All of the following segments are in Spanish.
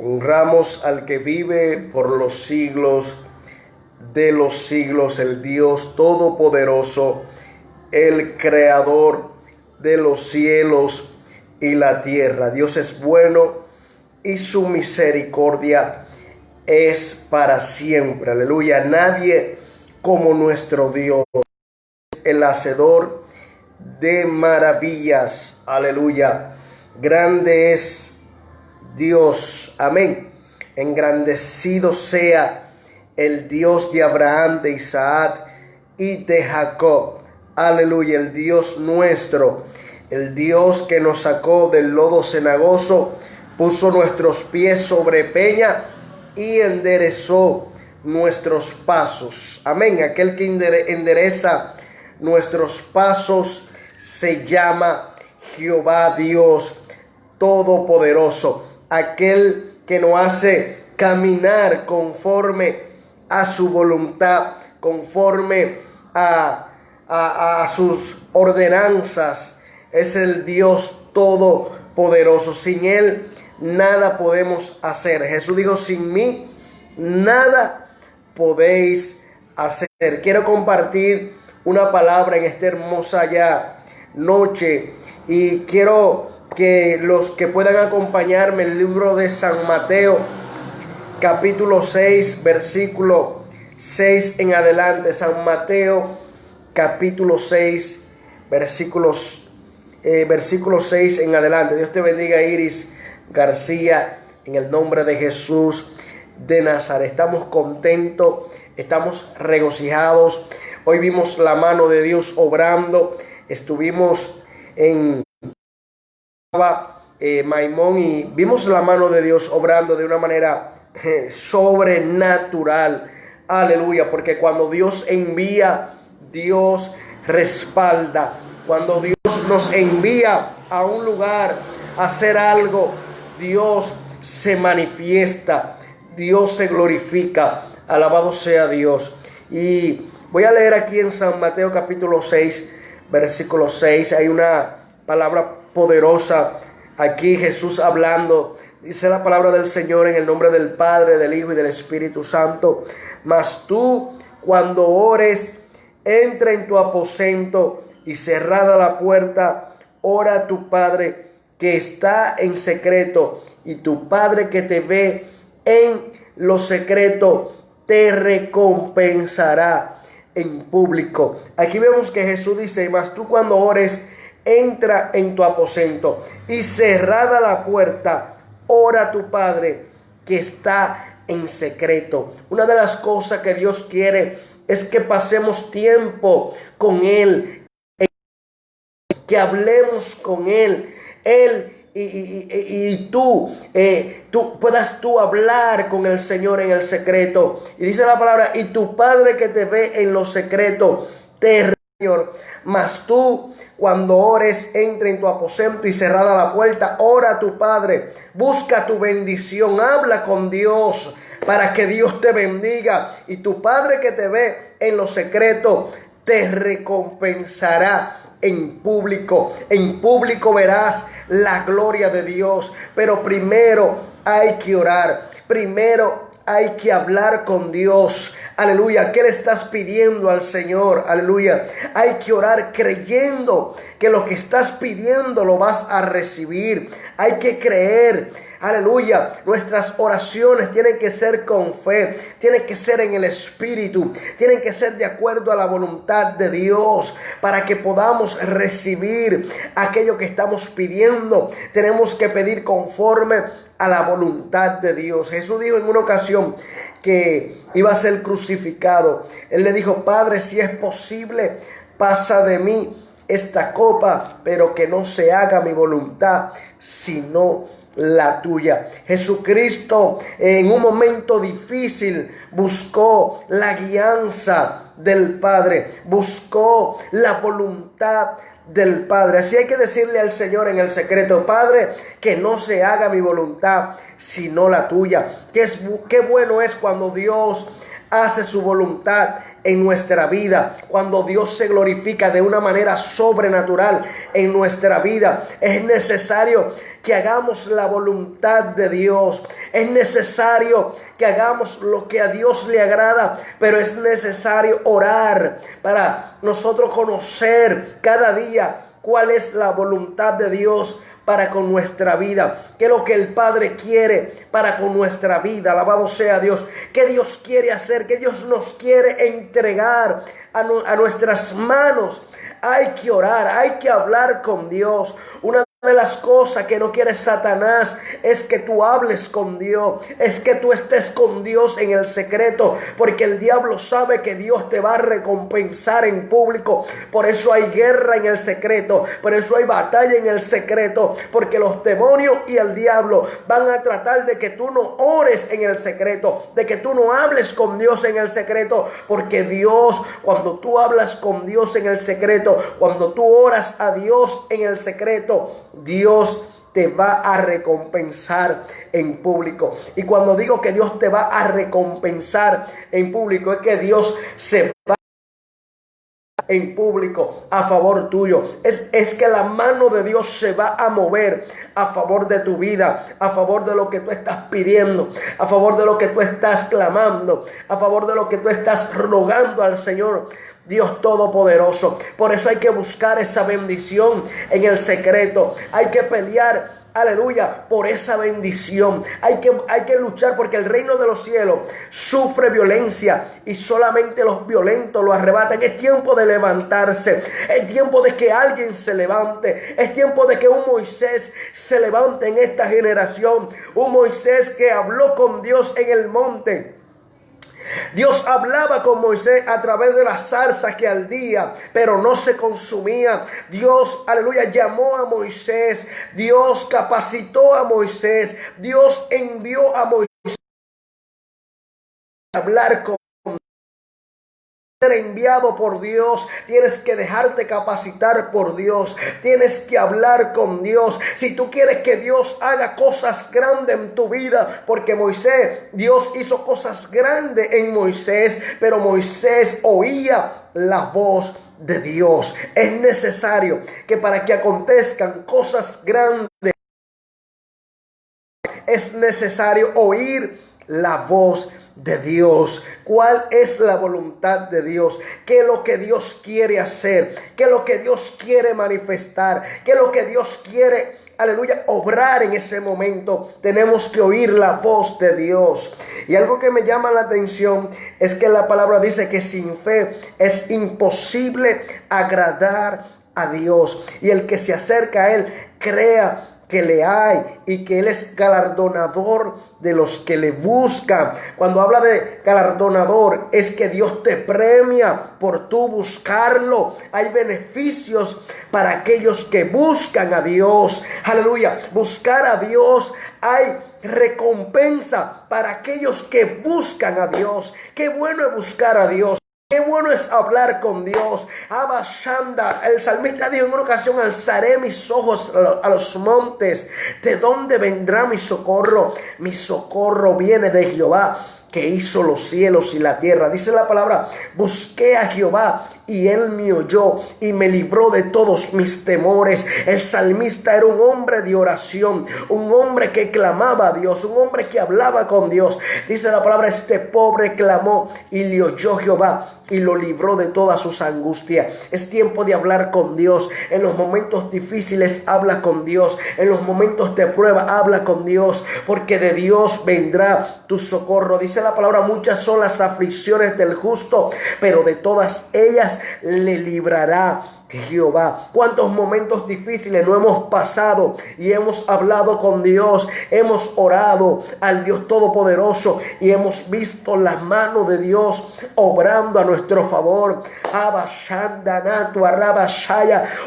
Honramos al que vive por los siglos de los siglos, el Dios Todopoderoso, el Creador de los cielos y la tierra. Dios es bueno y su misericordia es para siempre. Aleluya. Nadie como nuestro Dios, el hacedor de maravillas. Aleluya. Grande es Dios. Amén. Engrandecido sea el Dios de Abraham, de Isaac y de Jacob. Aleluya. El Dios nuestro, el Dios que nos sacó del lodo cenagoso, puso nuestros pies sobre peña y enderezó nuestros pasos. Amén. Aquel que endereza nuestros pasos se llama Jehová Dios Todopoderoso. Aquel que nos hace caminar conforme a su voluntad, conforme a sus ordenanzas, es el Dios Todopoderoso. Sin Él nada podemos hacer. Jesús dijo: sin mí nada podéis hacer. Quiero compartir una palabra en esta hermosa noche, y quiero que los que puedan acompañarme, el libro de San Mateo, capítulo 6, versículo 6 en adelante. San Mateo, capítulo 6, versículo 6 en adelante. Dios te bendiga, Iris García, en el nombre de Jesús de Nazaret. Estamos contentos, estamos regocijados. Hoy vimos la mano de Dios obrando. Estuvimos en Maimón y vimos la mano de Dios obrando de una manera sobrenatural. Aleluya. Porque cuando Dios envía, Dios respalda. Cuando Dios nos envía a un lugar a hacer algo, Dios se manifiesta, Dios se glorifica. Alabado sea Dios. Y voy a leer aquí en San Mateo capítulo 6, versículo 6. Hay una palabra poderosa aquí, Jesús hablando. Dice la palabra del Señor: en el nombre del Padre, del Hijo y del Espíritu Santo. Mas tú, cuando ores, entra en tu aposento y cerrada la puerta, ora a tu Padre que está en secreto, y tu Padre que te ve en lo secreto te recompensará en público. Aquí vemos que Jesús dice: mas tú cuando ores, entra en tu aposento y cerrada la puerta, ora a tu Padre que está en secreto. Una de las cosas que Dios quiere es que pasemos tiempo con Él, que hablemos con Él. Y tú puedas hablar con el Señor en el secreto. Y dice la palabra: y tu Padre que te ve en lo secreto te Señor. Mas tú, cuando ores, entra en tu aposento y cerrada la puerta, ora a tu Padre, busca tu bendición, habla con Dios para que Dios te bendiga, y tu Padre que te ve en lo secreto te recompensará en público. En público verás la gloria de Dios. Pero primero hay que orar, primero hay que hablar con Dios. Aleluya. ¿Qué le estás pidiendo al Señor? Aleluya. Hay que orar creyendo que lo que estás pidiendo lo vas a recibir. Hay que creer. Aleluya. Nuestras oraciones tienen que ser con fe, tienen que ser en el Espíritu, tienen que ser de acuerdo a la voluntad de Dios para que podamos recibir aquello que estamos pidiendo. Tenemos que pedir conforme a la voluntad de Dios. Jesús dijo en una ocasión que iba a ser crucificado. Él le dijo: Padre, si es posible, pasa de mí esta copa, pero que no se haga mi voluntad, sino la tuya. Jesucristo en un momento difícil buscó la guianza del Padre, buscó la voluntad del Padre. Así hay que decirle al Señor en el secreto: Padre, que no se haga mi voluntad sino la tuya. Qué bueno es cuando Dios hace su voluntad en nuestra vida, cuando Dios se glorifica de una manera sobrenatural en nuestra vida, es necesario que hagamos la voluntad de Dios. Es necesario que hagamos lo que a Dios le agrada, pero es necesario orar para nosotros conocer cada día cuál es la voluntad de Dios para con nuestra vida, qué es lo que el Padre quiere para con nuestra vida. Alabado sea Dios. Qué Dios quiere hacer, qué Dios nos quiere entregar a nuestras manos. Hay que orar, hay que hablar con Dios. Una de las cosas que no quiere Satanás es que tú hables con Dios, es que tú estés con Dios en el secreto, porque el diablo sabe que Dios te va a recompensar en público. Por eso hay guerra en el secreto, por eso hay batalla en el secreto, porque los demonios y el diablo van a tratar de que tú no ores en el secreto, de que tú no hables con Dios en el secreto, porque Dios, cuando tú hablas con Dios en el secreto, cuando tú oras a Dios en el secreto, Dios te va a recompensar en público. Y cuando digo que Dios te va a recompensar en público, es que Dios se va en público a favor tuyo. Es que la mano de Dios se va a mover a favor de tu vida, a favor de lo que tú estás pidiendo, a favor de lo que tú estás clamando, a favor de lo que tú estás rogando al Señor Dios Todopoderoso. Por eso hay que buscar esa bendición en el secreto. Hay que pelear, aleluya, por esa bendición. Hay que luchar, porque el reino de los cielos sufre violencia y solamente los violentos lo arrebatan. Es tiempo de levantarse. Es tiempo de que alguien se levante. Es tiempo de que un Moisés se levante en esta generación. Un Moisés que habló con Dios en el monte. Dios hablaba con Moisés a través de la zarza que ardía, pero no se consumía. Dios, aleluya, llamó a Moisés. Dios capacitó a Moisés. Dios envió a Moisés a hablar con ser enviado por Dios. Tienes que dejarte capacitar por Dios. Tienes que hablar con Dios. Si tú quieres que Dios haga cosas grandes en tu vida, porque Dios hizo cosas grandes en Moisés, pero Moisés oía la voz de Dios. Es necesario que para que acontezcan cosas grandes, es necesario oír la voz de Dios. ¿Cuál es la voluntad de Dios? ¿Qué es lo que Dios quiere hacer? ¿Qué es lo que Dios quiere manifestar? ¿Qué es lo que Dios quiere, aleluya, obrar en ese momento? Tenemos que oír la voz de Dios. Y algo que me llama la atención es que la palabra dice que sin fe es imposible agradar a Dios. Y el que se acerca a Él, crea que le hay y que Él es galardonador de los que le buscan. Cuando habla de galardonador, es que Dios te premia por tú buscarlo. Hay beneficios para aquellos que buscan a Dios. Aleluya. Buscar a Dios, hay recompensa para aquellos que buscan a Dios. Qué bueno es buscar a Dios. Qué bueno es hablar con Dios. Abba Shanda, el salmista dijo en una ocasión: alzaré mis ojos a los montes. ¿De dónde vendrá mi socorro? Mi socorro viene de Jehová, que hizo los cielos y la tierra. Dice la palabra: busqué a Jehová y Él me oyó y me libró de todos mis temores. El salmista era un hombre de oración, un hombre que clamaba a Dios, un hombre que hablaba con Dios. Dice la palabra: este pobre clamó y le oyó Jehová y lo libró de todas sus angustias. Es tiempo de hablar con Dios. En los momentos difíciles habla con Dios. En los momentos de prueba habla con Dios, porque de Dios vendrá tu socorro. Dice la palabra: muchas son las aflicciones del justo, pero de todas ellas le librará Jehová. ¿Cuántos momentos difíciles no hemos pasado y hemos hablado con Dios? Hemos orado al Dios Todopoderoso y hemos visto la mano de Dios obrando a nuestro favor.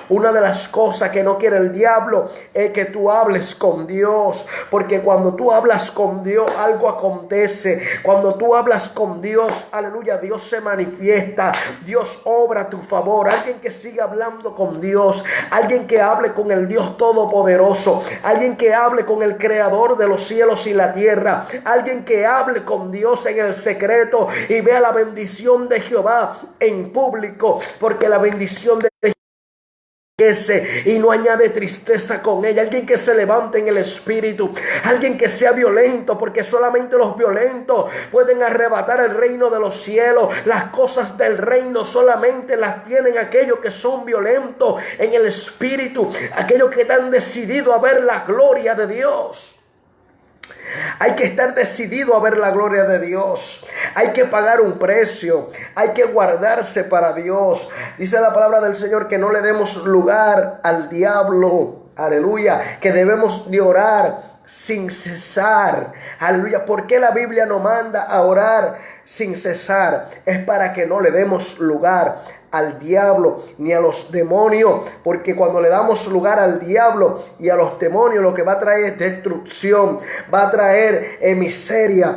Una de las cosas que no quiere el diablo es que tú hables con Dios, porque cuando tú hablas con Dios, algo acontece. Cuando tú hablas con Dios, aleluya, Dios se manifiesta, Dios obra a tu favor. Alguien que siga hablando con Dios, alguien que hable con el Dios Todopoderoso, alguien que hable con el Creador de los cielos y la tierra, alguien que hable con Dios en el secreto y vea la bendición de Jehová en público, porque la bendición de y no añade tristeza con ella. Alguien que se levante en el espíritu, alguien que sea violento, porque solamente los violentos pueden arrebatar el reino de los cielos. Las cosas del reino solamente las tienen aquellos que son violentos en el espíritu, aquellos que están decididos a ver la gloria de Dios. Hay que estar decidido a ver la gloria de Dios. Hay que pagar un precio. Hay que guardarse para Dios. Dice la palabra del Señor que no le demos lugar al diablo. Aleluya. Que debemos de orar sin cesar. Aleluya. ¿Por qué la Biblia nos manda a orar sin cesar? Es para que no le demos lugar al diablo ni a los demonios, porque cuando le damos lugar al diablo y a los demonios, lo que va a traer es destrucción, va a traer miseria,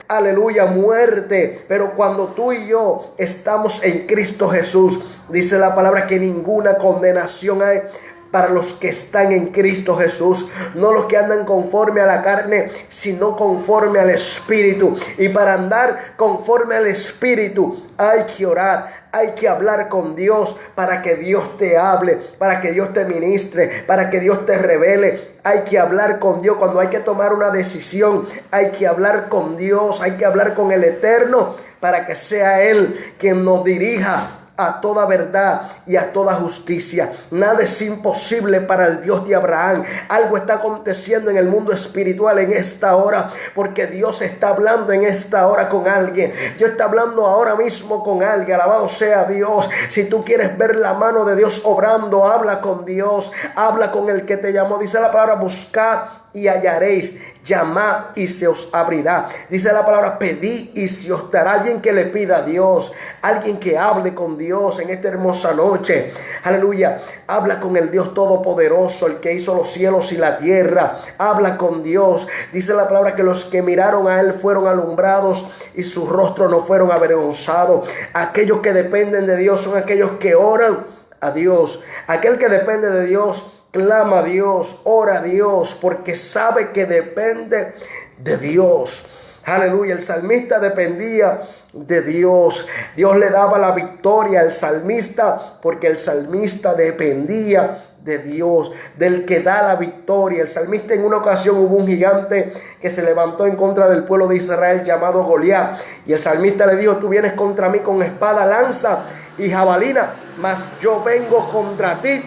aleluya, muerte. Pero cuando tú y yo estamos en Cristo Jesús, dice la palabra que ninguna condenación hay para los que están en Cristo Jesús, no los que andan conforme a la carne, sino conforme al Espíritu. Y para andar conforme al Espíritu hay que orar, hay que hablar con Dios para que Dios te hable, para que Dios te ministre, para que Dios te revele. Hay que hablar con Dios cuando hay que tomar una decisión. Hay que hablar con Dios, hay que hablar con el Eterno para que sea Él quien nos dirija a toda verdad y a toda justicia. Nada es imposible para el Dios de Abraham. Algo está aconteciendo en el mundo espiritual en esta hora, porque Dios está hablando en esta hora con alguien. Dios está hablando ahora mismo con alguien. Alabado sea Dios. Si tú quieres ver la mano de Dios obrando, habla con Dios, habla con el que te llamó. Dice la palabra: buscad y hallaréis, llamad y se os abrirá. Dice la palabra: pedid y se os dará. Alguien que le pida a Dios, alguien que hable con Dios en esta hermosa noche. Aleluya. Habla con el Dios Todopoderoso, el que hizo los cielos y la tierra. Habla con Dios. Dice la palabra que los que miraron a Él fueron alumbrados y sus rostros no fueron avergonzados. Aquellos que dependen de Dios son aquellos que oran a Dios. Aquel que depende de Dios clama a Dios, ora a Dios, porque sabe que depende de Dios. Aleluya. El salmista dependía de Dios. Dios le daba la victoria al salmista, porque el salmista dependía de Dios, del que da la victoria. El salmista, en una ocasión hubo un gigante que se levantó en contra del pueblo de Israel llamado Goliat, y el salmista le dijo: tú vienes contra mí con espada, lanza y jabalina, mas yo vengo contra ti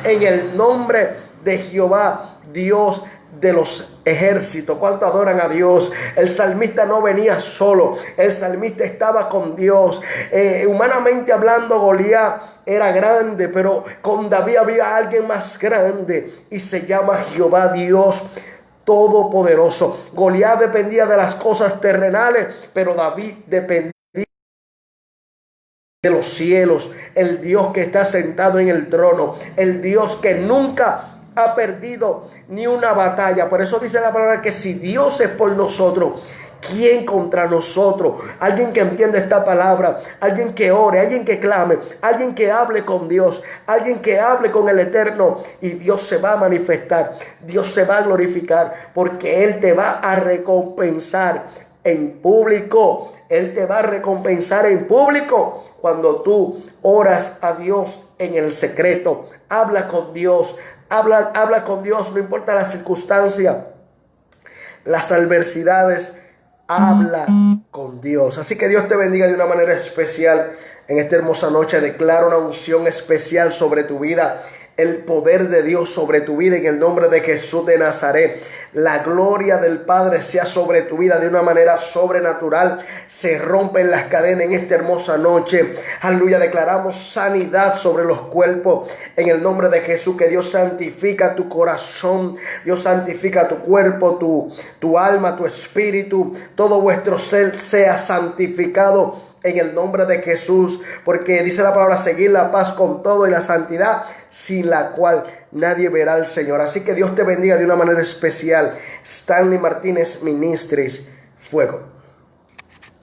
en el nombre de Jehová, Dios de los ejércitos. ¿Cuánto adoran a Dios? El salmista no venía solo, el salmista estaba con Dios. Humanamente hablando, Goliat era grande, pero con David había alguien más grande, y se llama Jehová, Dios Todopoderoso. Goliat dependía de las cosas terrenales, pero David dependía de los cielos, el Dios que está sentado en el trono, el Dios que nunca ha perdido ni una batalla. Por eso dice la palabra que si Dios es por nosotros, ¿quién contra nosotros? Alguien que entienda esta palabra, alguien que ore, alguien que clame, alguien que hable con Dios, alguien que hable con el Eterno, y Dios se va a manifestar, Dios se va a glorificar, porque Él te va a recompensar en público. Él te va a recompensar en público cuando tú oras a Dios en el secreto. Habla con Dios, habla con Dios, no importa la circunstancia, las adversidades, habla con Dios. Así que Dios te bendiga de una manera especial en esta hermosa noche. Declaro una unción especial sobre tu vida, el poder de Dios sobre tu vida en el nombre de Jesús de Nazaret. La gloria del Padre sea sobre tu vida de una manera sobrenatural. Se rompen las cadenas en esta hermosa noche. Aleluya. Declaramos sanidad sobre los cuerpos en el nombre de Jesús. Que Dios santifica tu corazón, Dios santifica tu cuerpo, tu alma, tu espíritu. Todo vuestro ser sea santificado en el nombre de Jesús, porque dice la palabra: seguir la paz con todo y la santidad, sin la cual nadie verá al Señor. Así que Dios te bendiga de una manera especial. Stanley Martínez Ministries, fuego.